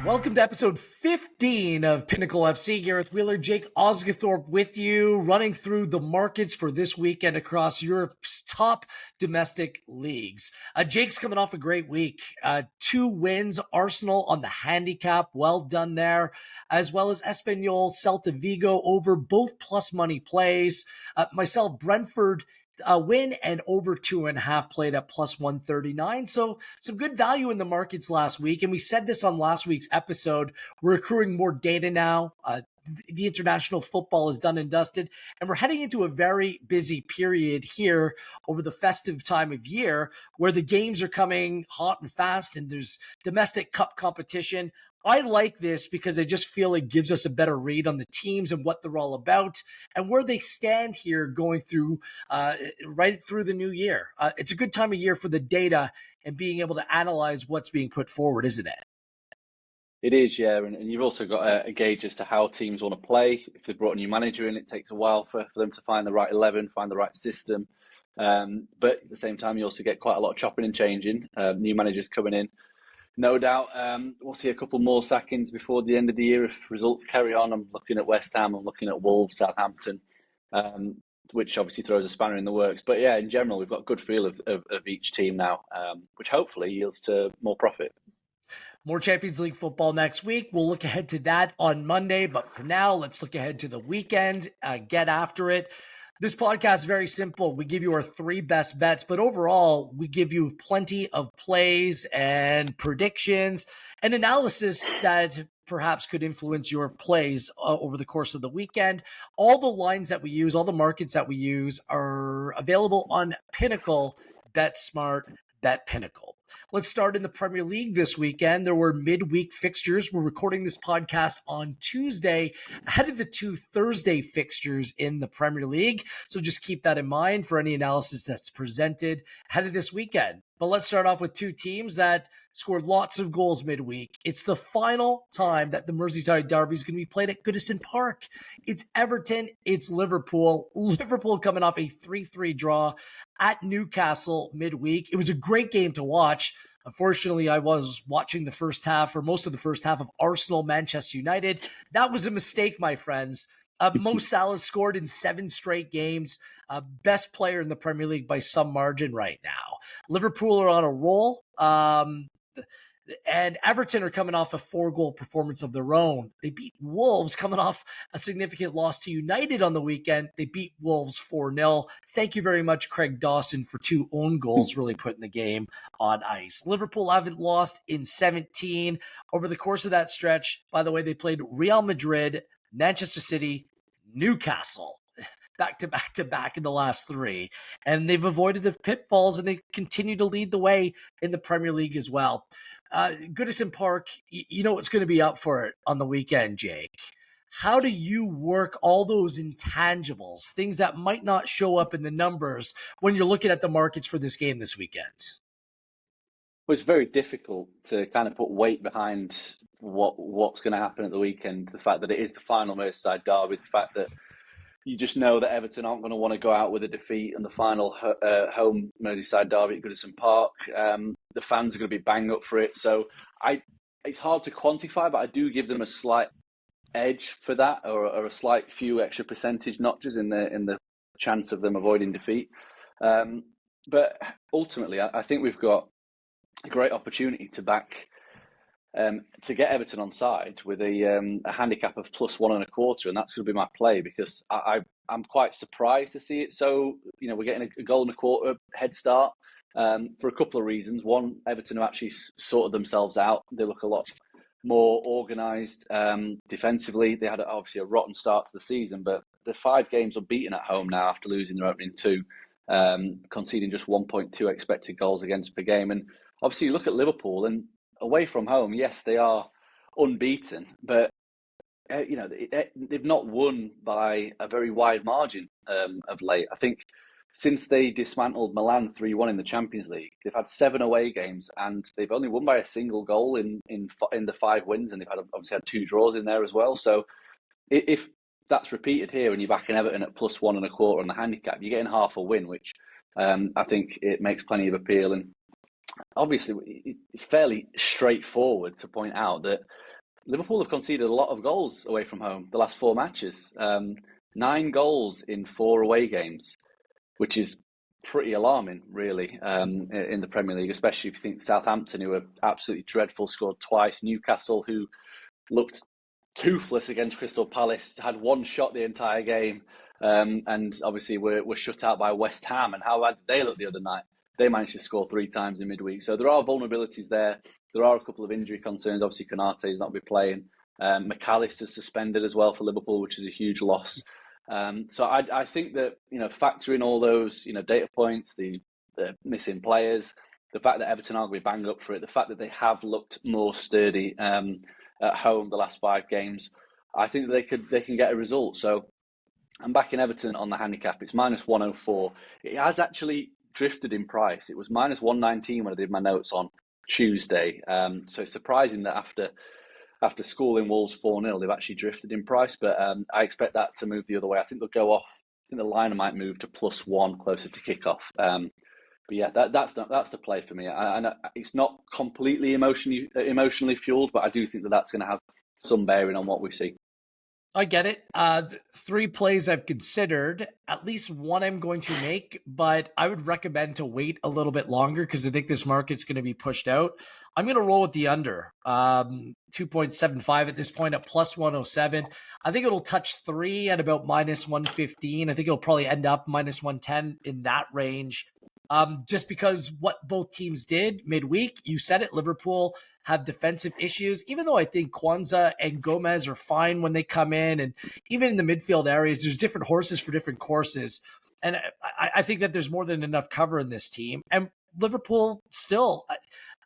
Welcome to episode 15 of Pinnacle FC. Gareth Wheeler, Jake Osgathorpe with you, running through the markets for this weekend across Europe's top domestic leagues. Jake's coming off a great week. 2 wins, Arsenal on the handicap, well done there, as well as Espanyol, Celta Vigo over, both plus money plays. Myself, Brentford, win and over 2.5 played at plus 139. So some good value in the markets last week. And we said this on last week's episode. We're accruing more data now. The international football is done and dusted. And we're heading into a very busy period here over the festive time of year where the games are coming hot and fast and there's domestic cup competition. I like this because I just feel it gives us a better read on the teams and what they're all about and where they stand here going through right through the new year. It's a good time of year for the data and being able to analyze what's being put forward, isn't it? It is, yeah, and you've also got a gauge as to how teams want to play. If they brought a new manager in, it takes a while for them to find the right 11, find the right system. But at the same time, you also get quite a lot of chopping and changing. New managers coming in. No doubt, we'll see a couple more sackings before the end of the year if results carry on. I'm looking at West Ham, I'm looking at Wolves, Southampton, which obviously throws a spanner in the works. But yeah, in general, we've got a good feel of each team now, which hopefully yields to more profit. More Champions League football next week. We'll look ahead to that on Monday. But for now, let's look ahead to the weekend. Get after it. This podcast is very simple. We give you our 3 best bets, but overall, we give you plenty of plays and predictions and analysis that perhaps could influence your plays over the course of the weekend. All the lines that we use, all the markets that we use are available on Pinnacle. Bet smart, bet Pinnacle. Let's start in the Premier League this weekend. There were midweek fixtures. We're recording this podcast on Tuesday ahead of the 2 Thursday fixtures in the Premier League. So just keep that in mind for any analysis that's presented ahead of this weekend. But let's start off with 2 teams that scored lots of goals midweek. It's the final time that the Merseyside Derby is going to be played at Goodison Park. It's Everton, it's Liverpool. Liverpool coming off a 3-3 draw at Newcastle midweek. It was a great game to watch. Unfortunately, I was watching the first half or most of the first half of Arsenal Manchester United. That was a mistake, my friends. Mo Salah scored in 7 straight games. Best player in the Premier League by some margin right now. Liverpool are on a roll. And Everton are coming off a 4-goal performance of their own. They beat Wolves, coming off a significant loss to United on the weekend. They beat Wolves 4-0. Thank you very much, Craig Dawson, for 2 own goals, really putting the game on ice. Liverpool haven't lost in 17. Over the course of that stretch, by the way, they played Real Madrid, Manchester City, Newcastle. Back in the last 3. And they've avoided the pitfalls and they continue to lead the way in the Premier League as well. Goodison Park, you know what's going to be up for it on the weekend, Jake. How do you work all those intangibles, things that might not show up in the numbers when you're looking at the markets for this game this weekend? Well, it's very difficult to kind of put weight behind what's going to happen at the weekend. The fact that it is the final Merseyside derby, the fact that you just know that Everton aren't going to want to go out with a defeat in the final home Merseyside derby at Goodison Park. The fans are going to be bang up for it. So it's hard to quantify, but I do give them a slight edge for that, or a slight few extra percentage notches in the chance of them avoiding defeat. But ultimately, I think we've got a great opportunity to back to get Everton on side with a handicap of plus 1.25, and that's going to be my play because I'm quite surprised to see it. So we're getting a goal and a quarter head start for a couple of reasons. One, Everton have actually sorted themselves out. They look a lot more organised defensively. They had obviously a rotten start to the season, but the 5 games unbeaten at home now after losing their opening 2, conceding just 1.2 expected goals against per game. And obviously you look at Liverpool and away from home, yes, they are unbeaten, but they've not won by a very wide margin of late. I think since they dismantled Milan 3-1 in the Champions League, they've had 7 away games and they've only won by a single goal in the 5 wins, and they've obviously had 2 draws in there as well. So if that's repeated here and you're backing Everton at plus 1.25 on the handicap, you're getting half a win, which I think it makes plenty of appeal. And obviously, it's fairly straightforward to point out that Liverpool have conceded a lot of goals away from home the last 4 matches. 9 goals in 4 away games, which is pretty alarming, really, in the Premier League, especially if you think Southampton, who were absolutely dreadful, scored twice. Newcastle, who looked toothless against Crystal Palace, had 1 shot the entire game, and obviously were shut out by West Ham. And how bad did they look the other night? They managed to score 3 times in midweek. So there are vulnerabilities there. There are a couple of injury concerns. Obviously, Konate is not be playing. McAllister's suspended as well for Liverpool, which is a huge loss. So I think that, factoring all those, data points, the missing players, the fact that Everton are going to be banged up for it, the fact that they have looked more sturdy at home the last 5 games, I think that they can get a result. So I'm backing Everton on the handicap. It's -104. It has actually drifted in price. It was -119 when I did my notes on Tuesday. So it's surprising that after schooling Wolves 4-0, they've actually drifted in price. But I expect that to move the other way. I think they'll go off. I think the line might move to +1 closer to kickoff. But yeah, that's the play for me. And it's not completely emotionally fueled, but I do think that that's going to have some bearing on what we see. I get it. 3 plays I've considered. At least one I'm going to make, but I would recommend to wait a little bit longer because I think this market's going to be pushed out. I'm going to roll with the under. 2.75 at this point at +107. I think it'll touch 3 at about -115. I think it'll probably end up -110 in that range. Just because what both teams did midweek, you said it, Liverpool have defensive issues, even though I think Kwanzaa and Gomez are fine when they come in. And even in the midfield areas, there's different horses for different courses. And I think that there's more than enough cover in this team. And Liverpool still,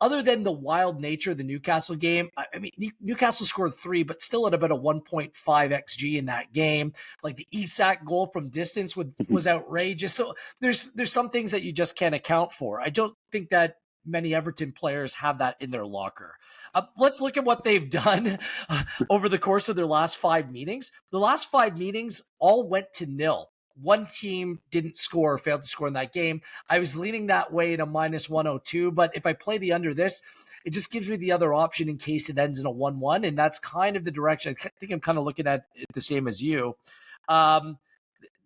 other than the wild nature of the Newcastle game, I mean, Newcastle scored 3, but still at about a 1.5 XG in that game. Like the Isak goal from distance was outrageous. So there's some things that you just can't account for. I don't think that many Everton players have that in their locker. Let's look at what they've done over the course of their last 5 meetings. The last 5 meetings all went to 0. One team didn't score or failed to score in that game. I was leaning that way at a -102, but if I play the under this, it just gives me the other option in case it ends in a 1-1, and that's kind of the direction. I think I'm kind of looking at it the same as you.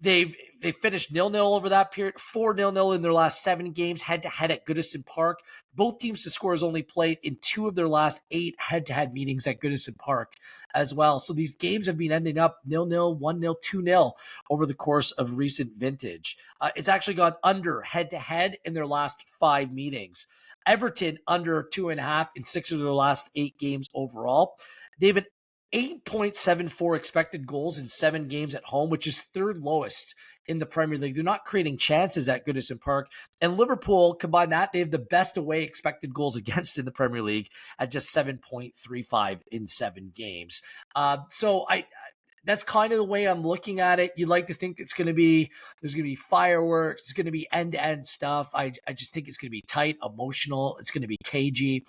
They finished 0-0 over that period, 4-0 in their last 7 games head-to-head at Goodison Park. Both teams to score has only played in 2 of their last 8 head-to-head meetings at Goodison Park as well. So these games have been ending up 0-0, 1-0, 2-0 over the course of recent vintage. It's actually gone under head-to-head in their last 5 meetings. Everton under 2.5 in 6 of their last 8 games overall. They've an 8.74 expected goals in 7 games at home, which is 3rd lowest in the Premier League. They're not creating chances at Goodison Park. And Liverpool, combine that, they have the best away expected goals against in the Premier League at just 7.35 in 7 games. So that's kind of the way I'm looking at it. You'd like to think there's going to be fireworks. It's going to be end-to-end stuff. I just think it's going to be tight, emotional. It's going to be cagey.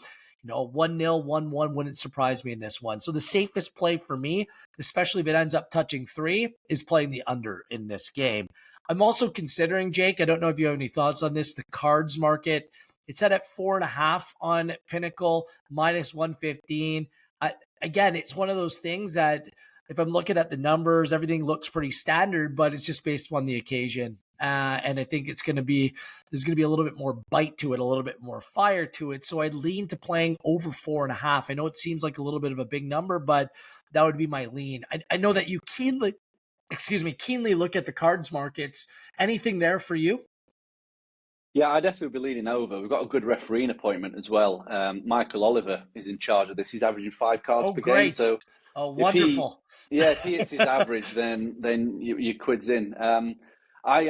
1-0, 1-1 wouldn't surprise me in this one. So the safest play for me, especially if it ends up touching 3, is playing the under in this game. I'm also considering, Jake, I don't know if you have any thoughts on this, the cards market. It's set at 4.5 on Pinnacle, -115. Again, it's one of those things that if I'm looking at the numbers, everything looks pretty standard, but it's just based on the occasion. And I think there's going to be a little bit more bite to it, a little bit more fire to it. So I'd lean to playing over 4.5. I know it seems like a little bit of a big number, but that would be my lean. I know that you keenly look at the cards markets. Anything there for you? Yeah, I definitely be leaning over. We've got a good refereeing appointment as well. Michael Oliver is in charge of this. He's averaging 5 cards per Great. game. So wonderful. if he hits his average, then you quid's in. I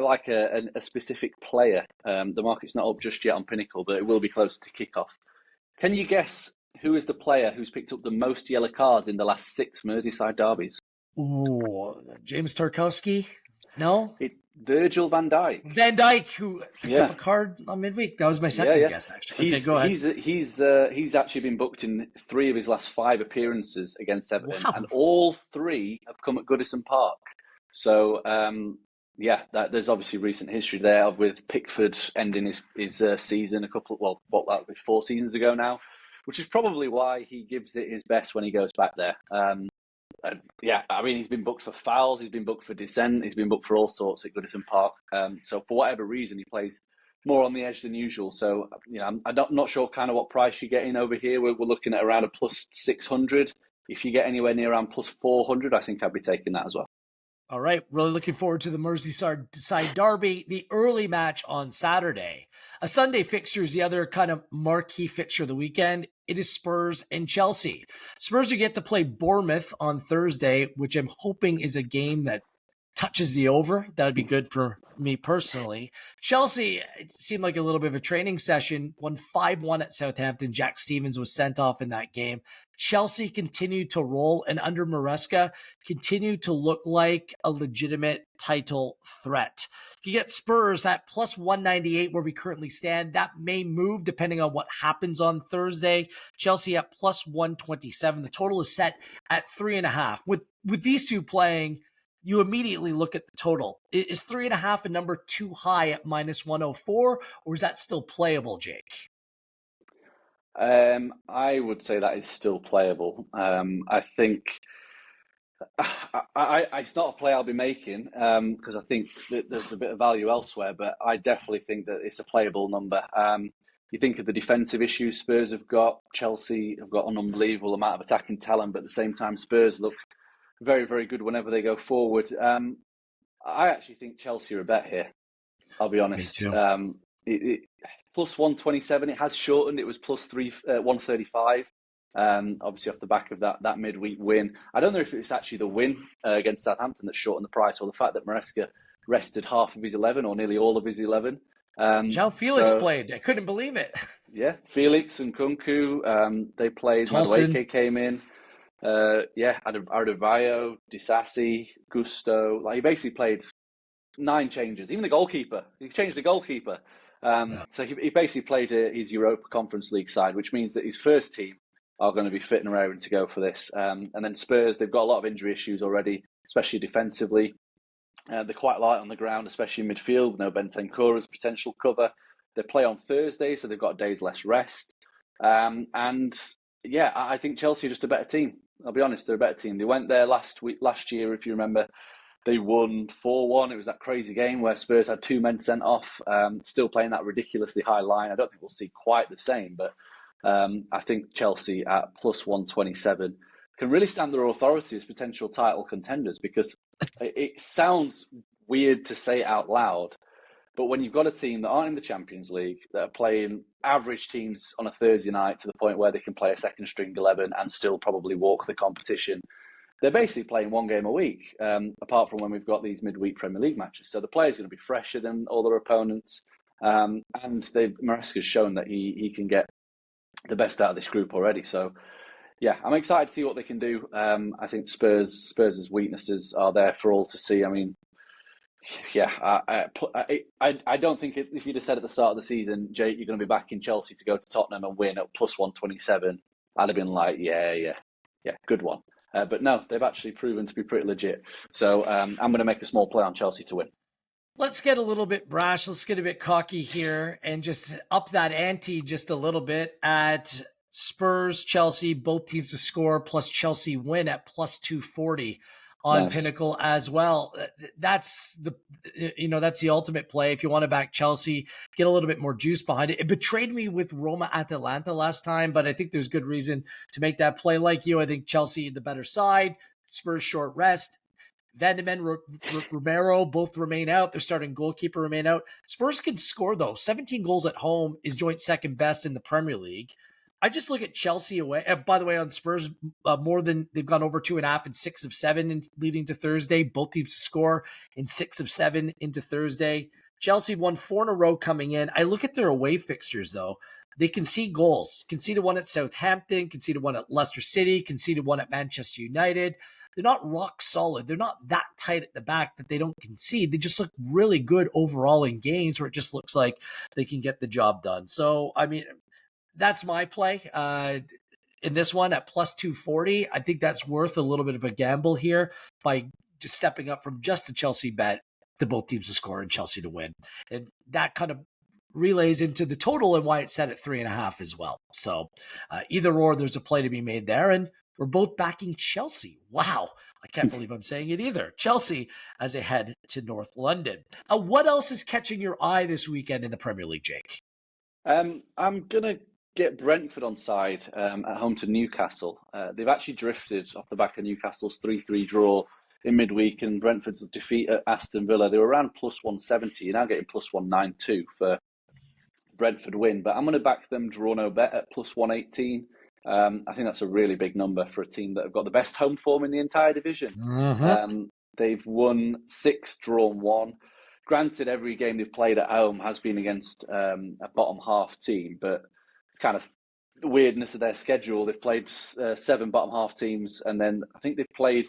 like a specific player. The market's not up just yet on Pinnacle, but it will be close to kickoff. Can you guess who is the player who's picked up the most yellow cards in the last 6 Merseyside derbies? Ooh, James Tarkowski? No? It's Virgil van Dijk. Van Dijk, who picked up a card on midweek. That was my second guess, actually. Okay, go ahead. He's actually been booked in 3 of his last 5 appearances against Everton, and all 3 have come at Goodison Park. So, there's obviously recent history there with Pickford ending his season 4 seasons ago now. which is probably why he gives it his best when he goes back there. Yeah, I mean, he's been booked for fouls, he's been booked for dissent, he's been booked for all sorts at Goodison Park. So for whatever reason, he plays more on the edge than usual. So, I'm not sure kind of what price you're getting over here. We're looking at around a plus 600. If you get anywhere near around plus 400, I think I'd be taking that as well. All right. Really looking forward to the Merseyside derby, the early match on Saturday. A Sunday fixture is the other kind of marquee fixture of the weekend. It is Spurs and Chelsea. Spurs will get to play Bournemouth on Thursday, which I'm hoping is a game that touches the over. That would be good for me personally. Chelsea, it seemed like a little bit of a training session, won 5-1 at Southampton. Jack Stevens was sent off in that game. Chelsea continued to roll, and under Maresca, continued to look like a legitimate title threat. You get Spurs at plus 198 where we currently stand. That may move depending on what happens on Thursday. Chelsea at plus 127. The total is set at 3.5. With these two playing, you immediately look at the total. Is 3.5 a number too high at minus 104, or is that still playable, Jake? I would say that is still playable. I think it's not a play I'll be making because I think that there's a bit of value elsewhere, but I definitely think that it's a playable number. You think of the defensive issues Spurs have got. Chelsea have got an unbelievable amount of attacking talent, but at the same time, Spurs look very, very good whenever they go forward. I actually think Chelsea are a bet here. I'll be honest. Me too. Plus 127. It has shortened. It was plus 135. Obviously off the back of that midweek win. I don't know if it's actually the win against Southampton that shortened the price, or the fact that Maresca rested half of his 11 or nearly all of his 11. João Felix played. I couldn't believe it. Yeah, Felix and Kunku, they played. Madueke came in. Adebayo, Disasi, Gusto. Like, he basically played 9 changes. Even the goalkeeper. He changed the goalkeeper. So he basically played his Europa Conference League side, which means that his first team are going to be fit and raring to go for this. And then Spurs, they've got a lot of injury issues already, especially defensively. They're quite light on the ground, especially in midfield. No Bentancur as potential cover. They play on Thursday, so they've got a day's less rest. And yeah, I think Chelsea are just a better team. I'll be honest, they're a better team. They went there last year, if you remember. They won 4-1. It was that crazy game where Spurs had 2 men sent off, still playing that ridiculously high line. I don't think we'll see quite the same, but I think Chelsea at plus 127 can really stand their authority as potential title contenders, because it sounds weird to say it out loud, but when you've got a team that aren't in the Champions League, that are playing average teams on a Thursday night to the point where they can play a second string 11 and still probably walk the competition, they're basically playing 1 game a week, apart from when we've got these midweek Premier League matches. So the players are going to be fresher than all their opponents. And Maresca's shown that he can get the best out of this group already. So, yeah, I'm excited to see what they can do. I think Spurs' weaknesses are there for all to see. I mean, yeah, I don't think if you'd have said at the start of the season, Jake, you're going to be back in Chelsea to go to Tottenham and win at plus 127, I'd have been like, yeah, good one. But no, they've actually proven to be pretty legit. So I'm going to make a small play on Chelsea to win. Let's get a little bit brash. Let's get a bit cocky here and just up that ante just a little bit at Spurs, Chelsea, both teams to score, plus Chelsea win at plus 240 on Nice. Pinnacle as well. That's the ultimate play. If you want to back Chelsea, get a little bit more juice behind it. It betrayed me with Roma Atalanta last time, but I think there's good reason to make that play. Like you, I think Chelsea the better side. Spurs short rest. Van de Ven, Romero both remain out. Their starting goalkeeper remain out. Spurs can score, though. 17 goals at home is joint second best in the Premier League. I just look at Chelsea away. By the way, on Spurs, more than they've gone over 2.5 in 6 of 7 leading to Thursday. Both teams to score in 6 of 7 into Thursday. Chelsea won 4 in a row coming in. I look at their away fixtures, though. They concede goals. Conceded 1 at Southampton, conceded 1 at Leicester City, conceded 1 at Manchester United. They're not rock solid. They're not that tight at the back that they don't concede. They just look really good overall in games where it just looks like they can get the job done. So, I mean, that's my play in this one at plus 240. I think that's worth a little bit of a gamble here by just stepping up from just a Chelsea bet to both teams to score and Chelsea to win. And that kind of relays into the total and why it's set at 3.5 as well. So either or, there's a play to be made there. And we're both backing Chelsea. Wow. I can't believe I'm saying it either. Chelsea as they head to North London. What else is catching your eye this weekend in the Premier League, Jake? I'm going to get Brentford on side at home to Newcastle. They've actually drifted off the back of Newcastle's 3-3 draw in midweek and Brentford's defeat at Aston Villa. They were around plus 170. You're now getting plus 192 for Brentford win. But I'm going to back them draw no bet at plus 118. I think that's a really big number for a team that have got the best home form in the entire division. They've won 6, drawn 1. Granted, every game they've played at home has been against a bottom half team, but it's kind of the weirdness of their schedule. They've played 7 bottom half teams, and then I think they've played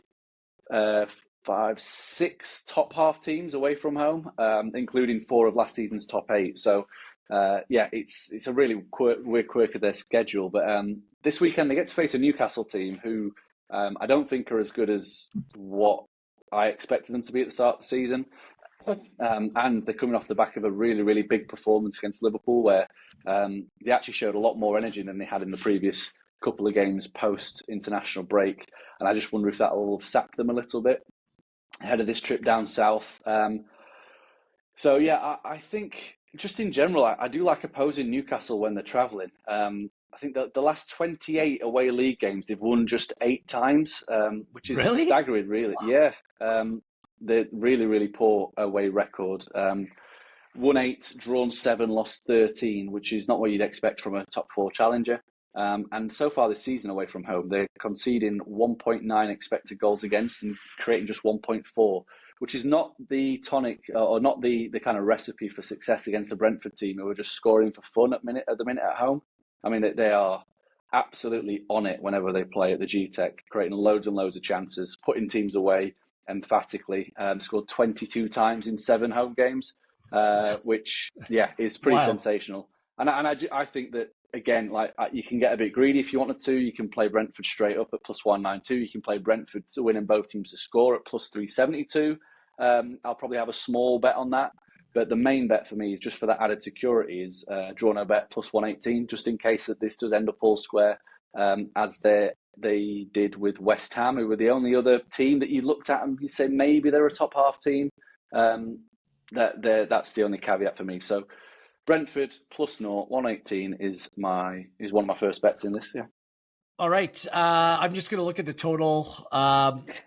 5, 6 top half teams away from home, including 4 of last season's top 8. So, it's a really weird quirk of their schedule. But this weekend they get to face a Newcastle team who I don't think are as good as what I expected them to be at the start of the season. And they're coming off the back of a really, really big performance against Liverpool, where they actually showed a lot more energy than they had in the previous couple of games post-international break. And I just wonder if that will have sapped them a little bit ahead of this trip down south. I think just in general, I do like opposing Newcastle when they're travelling. I think that the last 28 away league games, they've won just 8 times, which is staggering, really. Wow. Yeah. They're really, really poor away record. Won 8, drawn 7, lost 13, which is not what you'd expect from a top 4 challenger. And so far this season away from home, they're conceding 1.9 expected goals against and creating just 1.4, which is not the tonic or not the kind of recipe for success against the Brentford team who are just scoring for fun at the minute at home. I mean, they are absolutely on it whenever they play at the G-Tech, creating loads and loads of chances, putting teams away emphatically. Scored 22 times in 7 home games, which is pretty sensational. And I think that, again, you can get a bit greedy if you wanted to. You can play Brentford straight up at plus 192. You can play Brentford to win and both teams to score at plus 372. I'll probably have a small bet on that. But the main bet for me, is just for that added security, is draw no bet plus 118, just in case that this does end up all square, as they did with West Ham, who were the only other team that you looked at and you say maybe they're a top half team. That's the only caveat for me. So Brentford plus 118 is one of my first bets in this. Yeah. All right. I'm just going to look at the total.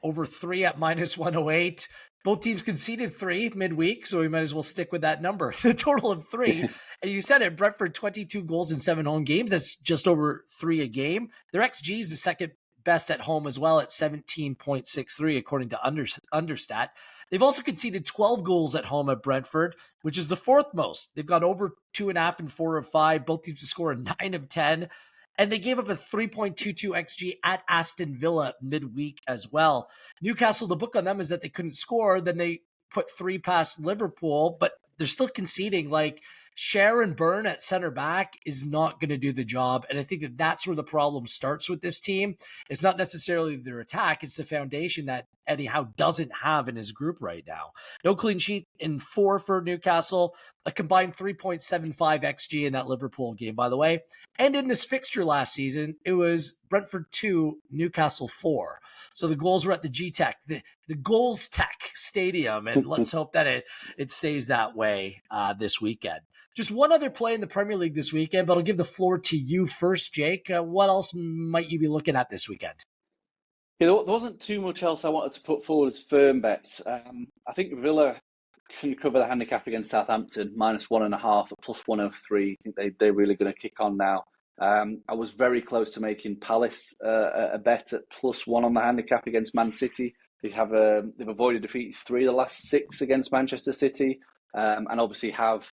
Over 3 at minus 108. Both teams conceded 3 midweek, so we might as well stick with that number. The total of 3. And you said it, Brentford, 22 goals in 7 home games. That's just over 3 a game. Their XG is the second best at home as well at 17.63, according to Understat. They've also conceded 12 goals at home at Brentford, which is the 4th most. They've got over 2.5 and 4 of 5. Both teams to score 9 of 10. And they gave up a 3.22 XG at Aston Villa midweek as well. Newcastle, the book on them is that they couldn't score. Then they put 3 past Liverpool, but they're still conceding. Sharon Byrne at center back is not going to do the job. And I think that that's where the problem starts with this team. It's not necessarily their attack. It's the foundation that Eddie Howe doesn't have in his group right now. No clean sheet in 4 for Newcastle, a combined 3.75 XG in that Liverpool game, by the way. And in this fixture last season, it was Brentford 2, Newcastle 4. So the goals were at the G-Tech, the Goals Tech Stadium. And let's hope that it stays that way this weekend. Just one other play in the Premier League this weekend, but I'll give the floor to you first, Jake. What else might you be looking at this weekend? Yeah, there wasn't too much else I wanted to put forward as firm bets. I think Villa can cover the handicap against Southampton, minus 1.5 at plus 103. I think they're really going to kick on now. I was very close to making Palace a bet at plus 1 on the handicap against Man City. They've avoided defeat 3 of the last 6 against Manchester City, and obviously have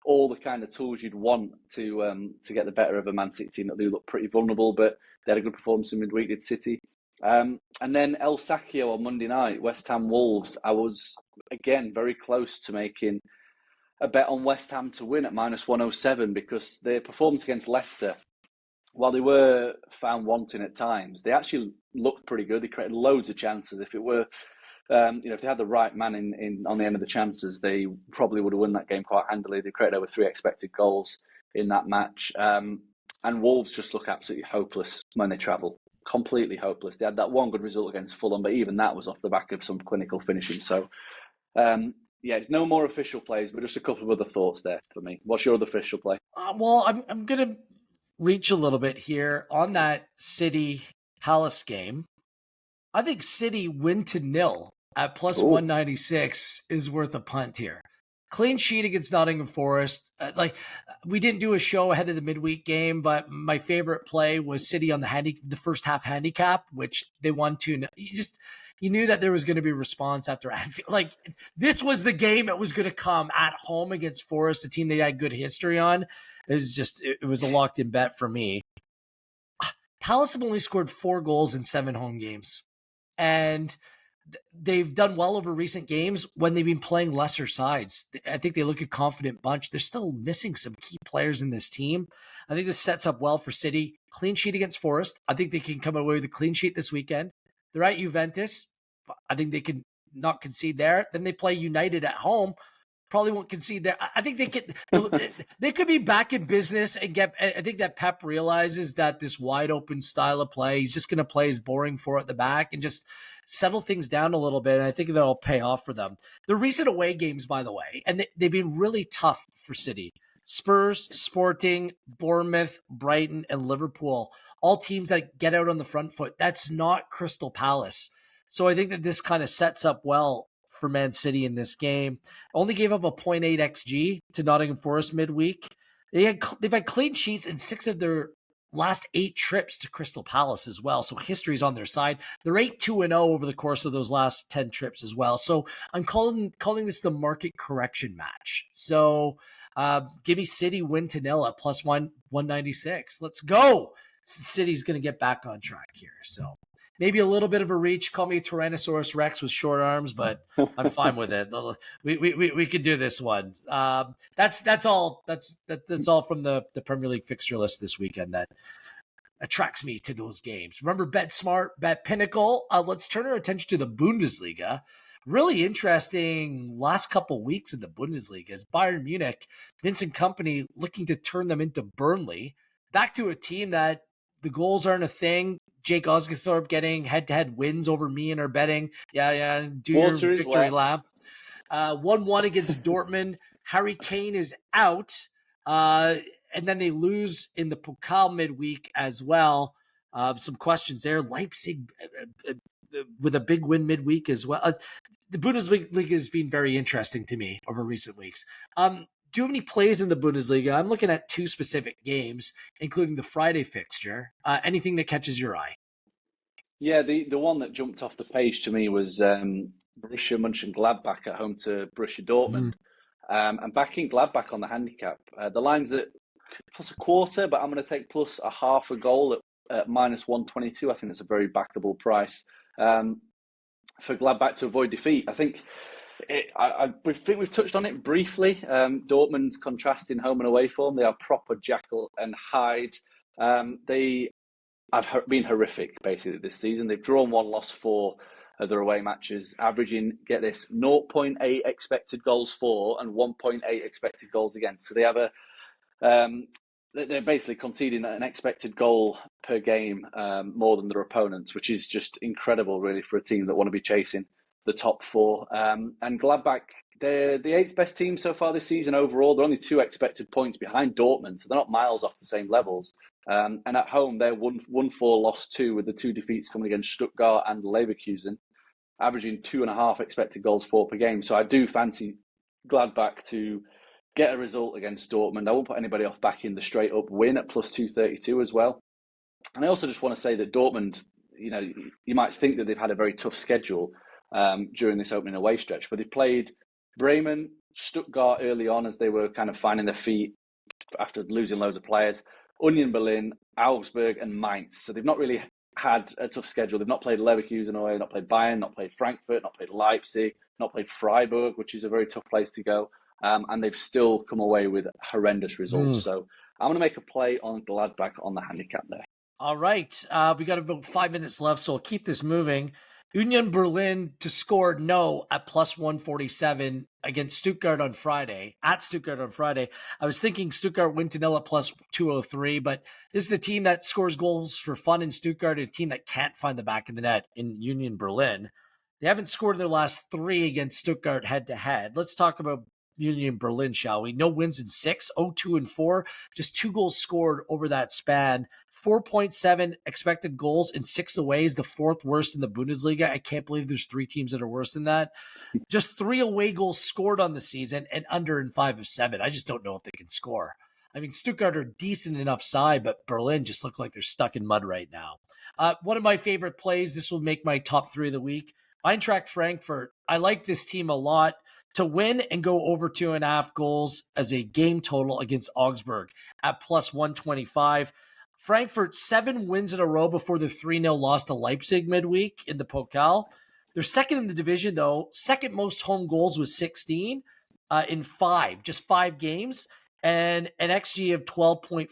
all the kind of tools you'd want to get the better of a Man City team that do look pretty vulnerable, but they had a good performance in midweek, did City. And then El Sacchio on Monday night, West Ham Wolves. I was, again, very close to making a bet on West Ham to win at minus 107 because their performance against Leicester, while they were found wanting at times, they actually looked pretty good. They created loads of chances. If it were if they had the right man in on the end of the chances, they probably would have won that game quite handily. They created over 3 expected goals in that match. And Wolves just look absolutely hopeless when they travel. Completely hopeless. They had that one good result against Fulham, but even that was off the back of some clinical finishing. So, it's no more official plays, but just a couple of other thoughts there for me. What's your other official play? Well, I'm going to reach a little bit here on that City Palace game. I think City win to 0 at plus 196 is worth a punt here. Clean sheet against Nottingham Forest. We didn't do a show ahead of the midweek game, but my favorite play was City on the first half handicap, which they won 2-0. You knew that there was going to be response after Anfield. Like, this was the game that was going to come at home against Forest, a team they had good history on. It was a locked in bet for me. Palace have only scored 4 goals in 7 home games, and they've done well over recent games when they've been playing lesser sides. I think they look a confident bunch. They're still missing some key players in this team. I think this sets up well for City. Clean sheet against Forest. I think they can come away with a clean sheet this weekend. They're at Juventus. I think they can not concede there. Then they play United at home. Probably won't concede there. I think they could be back in business and get. I think that Pep realizes that this wide open style of play, he's just going to play his boring 4 at the back and just settle things down a little bit. And I think that'll pay off for them. The recent away games, by the way, and they've been really tough for City. Spurs, Sporting, Bournemouth, Brighton, and Liverpool, all teams that get out on the front foot. That's not Crystal Palace. So I think that this kind of sets up well for Man City in this game. Only gave up a 0.8 XG to Nottingham Forest midweek. They've had clean sheets in 6 of their last 8 trips to Crystal Palace as well. So history's on their side. They're 8-2-0 over the course of those last 10 trips as well. So I'm calling this the market correction match. So give me City win to 0 at plus 196. Let's go. City's going to get back on track here. So maybe a little bit of a reach. Call me a Tyrannosaurus Rex with short arms, but I'm fine with it. We could do this one. That's all. That's all from the Premier League fixture list this weekend that attracts me to those games. Remember, bet smart, bet Pinnacle. Let's turn our attention to the Bundesliga. Really interesting last couple weeks in the Bundesliga as Bayern Munich, Vincent Kompany looking to turn them into Burnley. Back to a team that the goals aren't a thing. Jake Osgathorpe getting head-to-head wins over me in our betting. Yeah. Do your victory lap. 1-1 against Dortmund. Harry Kane is out. And then they lose in the Pokal midweek as well. Some questions there. Leipzig with a big win midweek as well. The Bundesliga has been very interesting to me over recent weeks. Do you have any plays in the Bundesliga? I'm looking at 2 specific games, including the Friday fixture. Anything that catches your eye? Yeah, the one that jumped off the page to me was Borussia Monchengladbach at home to Borussia Dortmund. And backing Gladbach on the handicap. The line's at plus a quarter, but I'm going to take plus a half a goal at minus 122. I think that's a very backable price for Gladbach to avoid defeat. I think we've touched on it briefly. Dortmund's contrasting home and away form. They are proper Jekyll and Hyde. They have been horrific, basically, this season. They've drawn 1, lost 4 of their away matches, averaging, get this, 0.8 expected goals for and 1.8 expected goals against. So they have they're basically conceding an expected goal per game more than their opponents, which is just incredible, really, for a team that want to be chasing the top 4. And Gladbach, they're the 8th best team so far this season overall. They're only 2 expected points behind Dortmund, so they're not miles off the same levels. And at home, they're 1-4, lost 2, with the 2 defeats coming against Stuttgart and Leverkusen, averaging 2.5 expected goals for per game. So I do fancy Gladbach to get a result against Dortmund. I won't put anybody off backing the straight up win at plus 232 as well. And I also just want to say that Dortmund, you might think that they've had a very tough schedule during this opening away stretch, but they've played Bremen, Stuttgart early on as they were kind of finding their feet after losing loads of players, Union Berlin, Augsburg and Mainz. So they've not really had a tough schedule. They've not played Leverkusen away, not played Bayern, not played Frankfurt, not played Leipzig, not played Freiburg, which is a very tough place to go. And they've still come away with horrendous results. So I'm going to make a play on Gladbach on the handicap there. All right. We got about 5 minutes left, so I'll keep this moving. Union Berlin to score no at plus 147 against Stuttgart on Friday, at Stuttgart on Friday. I was thinking Stuttgart win to nil at plus 203, but this is a team that scores goals for fun in Stuttgart, a team that can't find the back of the net in Union Berlin. They haven't scored in their last three against Stuttgart head to head. Let's talk about Union Berlin, shall we? No wins in 6, 0-2-4, just 2 goals scored over that span. 4.7 expected goals in 6 away is the 4th worst in the Bundesliga. I can't believe there's 3 teams that are worse than that. Just 3 away goals scored on the season and under in 5 of 7. I just don't know if they can score. I mean, Stuttgart are decent enough side, but Berlin just look like they're stuck in mud right now. One of my favorite plays, this will make my top 3 of the week. Eintracht Frankfurt. I like this team a lot to win and go over 2.5 goals as a game total against Augsburg at plus 125. Frankfurt, 7 wins in a row before the 3-0 loss to Leipzig midweek in the Pokal. They're second in the division, though. Second most home goals with 16 in 5, just 5 games. And an XG of 12.41,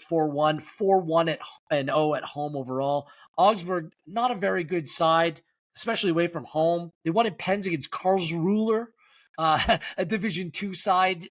4-1 and 0 at home overall. Augsburg, not a very good side, especially away from home. They won in pens against Karlsruhe, a Division 2 side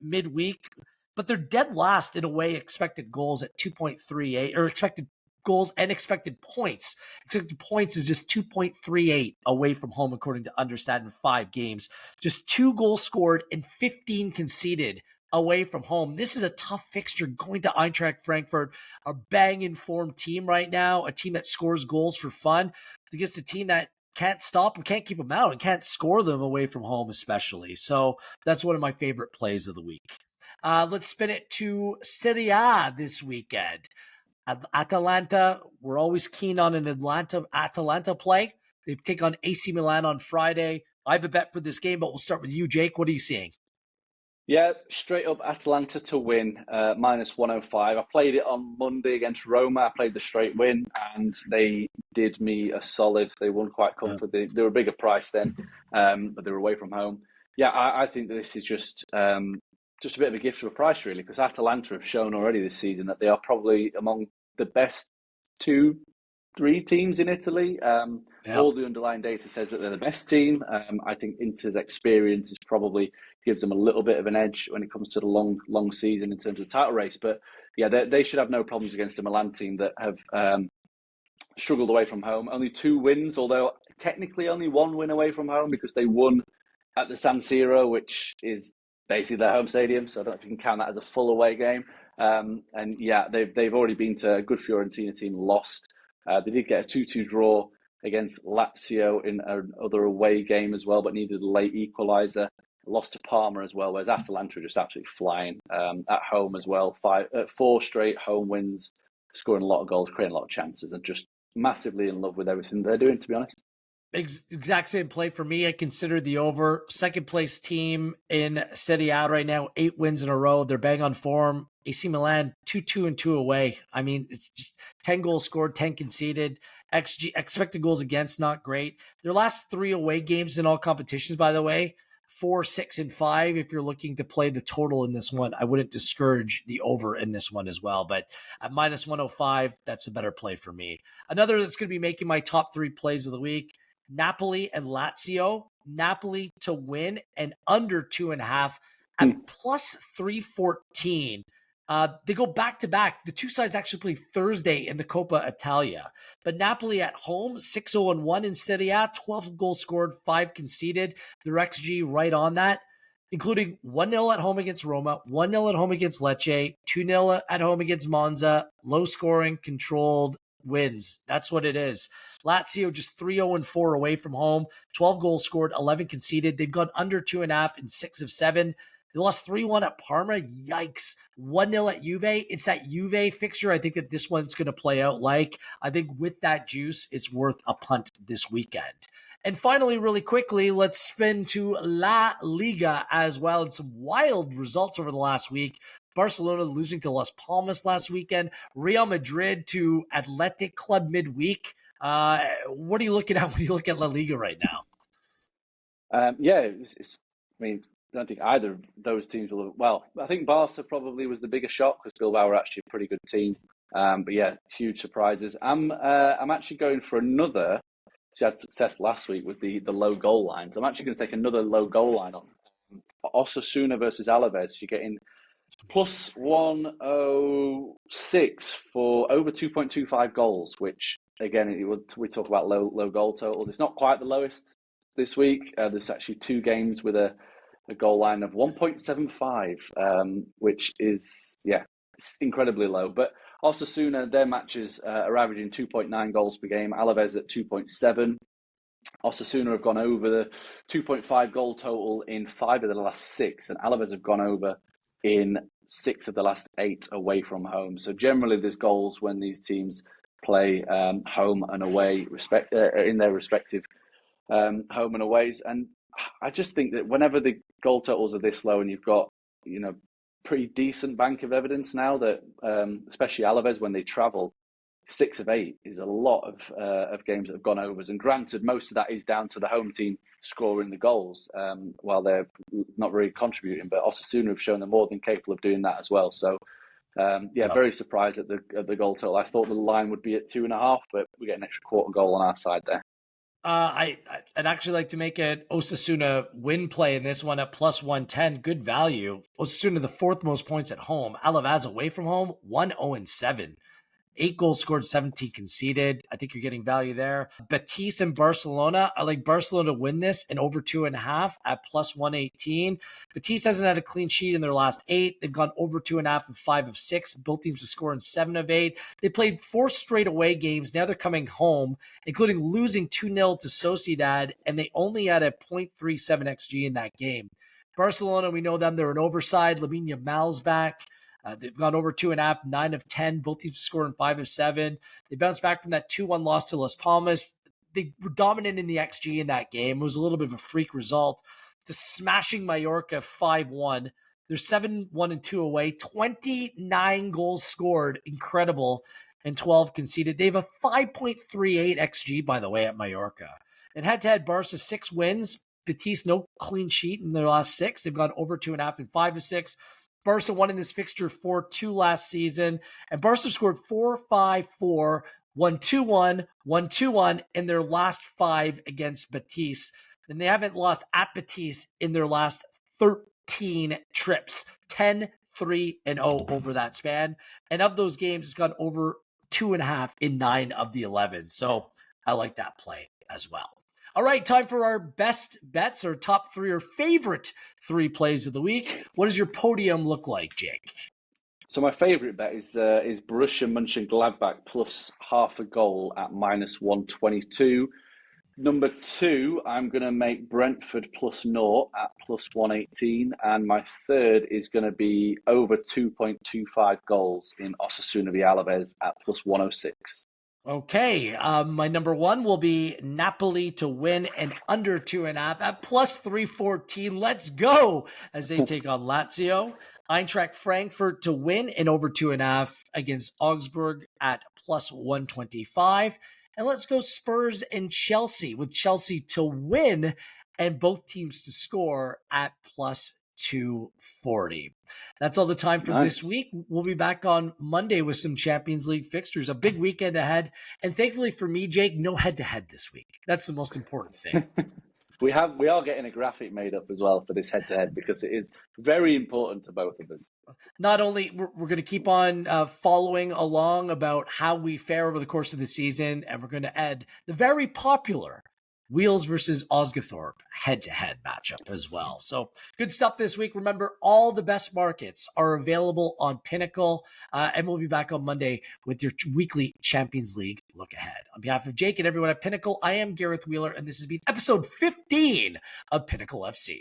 midweek. But they're dead last in away expected goals at 2.38, or expected goals and expected points. Expected points is just 2.38 away from home, according to Understat, in 5 games. Just 2 goals scored and 15 conceded away from home. This is a tough fixture going to Eintracht Frankfurt, a bang-informed team right now, a team that scores goals for fun against a team that can't stop them, can't keep them out, and can't score them away from home especially. So that's one of my favorite plays of the week. Let's spin it to Serie A this weekend. Atalanta, we're always keen on an Atalanta play. They take on AC Milan on Friday. I have a bet for this game, but we'll start with you, Jake. What are you seeing? Yeah, straight up Atalanta to win, minus 105. I played it on Monday against Roma. I played the straight win, and they did me a solid. They won quite comfortably. They were a bigger price then, but they were away from home. Yeah, I think that this is just a bit of a gift of a price, really, because Atalanta have shown already this season that they are probably among the best 2-3 teams in Italy. All the underlying data says that they're the best team. I think Inter's experience is probably gives them a little bit of an edge when it comes to the long season in terms of title race. But yeah, they should have no problems against a Milan team that have struggled away from home. Only 2 wins, although technically only 1 win away from home because they won at the San Siro, which is basically their home stadium. So I don't know if you can count that as a full away game. And yeah, they've already been to a good Fiorentina team, lost. They did get a 2-2 draw against Lazio in another away game as well, but needed a late equaliser. Lost to Parma as well, whereas Atalanta are just absolutely flying at home as well. 4 straight home wins, scoring a lot of goals, creating a lot of chances, and just massively in love with everything they're doing, to be honest. Exact same play for me. I consider the over. Second place team in Serie A right now, 8 wins in a row. They're bang on form. AC Milan 2-2 away. I mean, it's just 10 goals scored, 10 conceded. XG expected goals against, not great. Their last 3 away games in all competitions, by the way, 4, 6, and 5. If you're looking to play the total in this one, I wouldn't discourage the over in this one as well. But at minus 105, that's a better play for me. Another that's going to be making my top 3 plays of the week, Napoli and Lazio. Napoli to win and under 2.5 at plus 314. They go back to back. The 2 sides actually play Thursday in the Coppa Italia. But Napoli at home, 6-0-1 in Serie A, 12 goals scored, 5 conceded. Their XG right on that, including 1-0 at home against Roma, 1-0 at home against Lecce, 2-0 at home against Monza. Low scoring, controlled wins. That's what it is. Lazio just 3-0-4 away from home, 12 goals scored, 11 conceded. They've gone under 2.5 in 6 of 7. They lost 3-1 at Parma. Yikes. 1-0 at Juve. It's that Juve fixture I think that this one's going to play out like. I think with that juice, it's worth a punt this weekend. And finally, really quickly, let's spin to La Liga as well. And some wild results over the last week. Barcelona losing to Las Palmas last weekend. Real Madrid to Athletic Club midweek. What are you looking at when you look at La Liga right now? Yeah, it's. I mean, I don't think either of those teams will. Well, I think Barca probably was the bigger shock because Bilbao were actually a pretty good team. But yeah, huge surprises. I'm actually going for another she had success last week with the low goal lines. I'm actually going to take another low goal line on Osasuna versus Alavés. You're getting plus 106 for over 2.25 goals, which again, we talk about low goal totals. It's not quite the lowest this week. There's actually 2 games with a goal line of 1.75, which is, it's incredibly low. But Osasuna, their matches are averaging 2.9 goals per game. Alavés at 2.7. Osasuna have gone over the 2.5 goal total in 5 of the last 6, and Alavés have gone over in 6 of the last 8 away from home. So generally, there's goals when these teams play home and away, in their respective home and aways. And I just think that whenever the goal totals are this low, and you've got pretty decent bank of evidence now that, especially Alavés when they travel, 6 of 8 is a lot of games that have gone overs. And granted, most of that is down to the home team scoring the goals while they're not really contributing. But Osasuna have shown they're more than capable of doing that as well. So, very surprised at the goal total. I thought the line would be at 2.5, but we get an extra quarter goal on our side there. I'd actually like to make an Osasuna win play in this one at plus 110. Good value. Osasuna, the 4th most points at home. Alavés away from home, 1-0-7. 8 goals scored, 17 conceded. I think you're getting value there. Betis and Barcelona. I like Barcelona to win this and over 2.5 at plus 118. Betis hasn't had a clean sheet in their last 8. They've gone over 2.5 in 5 of 6. Both teams have scored in 7 of 8. They played 4 straight away games. Now they're coming home, including losing 2-0 to Sociedad, and they only had a 0.37 XG in that game. Barcelona, we know them. They're an overside. Lamine Yamal's back. They've gone over 2.5, 9 of 10. Both teams scored in 5 of 7. They bounced back from that 2-1 loss to Las Palmas. They were dominant in the XG in that game. It was a little bit of a freak result to smashing Mallorca 5-1. They're 7-1-2 away. 29 goals scored. Incredible. And 12 conceded. They have a 5.38 XG, by the way, at Mallorca. And head-to-head, Barca 6 wins. Betis, no clean sheet in their last 6. They've gone over 2.5 in 5 of 6. Barca won in this fixture 4-2 last season, and Barca scored 4-5-4, 1-2-1, 1-2-1 in their last 5 against Betis. And they haven't lost at Betis in their last 13 trips, 10-3-0 over that span. And of those games, it's gone over 2.5 in 9 of the 11. So I like that play as well. All right, time for our best bets, our top 3 or favorite 3 plays of the week. What does your podium look like, Jake? So my favourite bet is Borussia Monchengladbach plus half a goal at minus 122. Number 2, I'm going to make Brentford plus 0 at plus 118. And my third is going to be over 2.25 goals in Osasuna v Alavés at plus 106. Okay, my number 1 will be Napoli to win and under 2.5 at plus 314. Let's go as they take on Lazio. Eintracht Frankfurt to win and over 2.5 against Augsburg at plus 125. And let's go Spurs and Chelsea, with Chelsea to win and both teams to score at plus 240. That's all the time for this week. We'll be back on Monday with some Champions League fixtures, a big weekend ahead. And thankfully for me, Jake, no head-to-head this week. That's the most important thing. We are getting a graphic made up as well for this head-to-head because it is very important to both of us. Not only we're going to keep on following along about how we fare over the course of the season, and we're going to add the very popular Wheels versus Osgathorpe head-to-head matchup as well. So good stuff this week. Remember, all the best markets are available on Pinnacle, and we'll be back on Monday with your weekly Champions League look ahead. On behalf of Jake and everyone at Pinnacle, I am Gareth Wheeler, and this has been episode 15 of Pinnacle FC.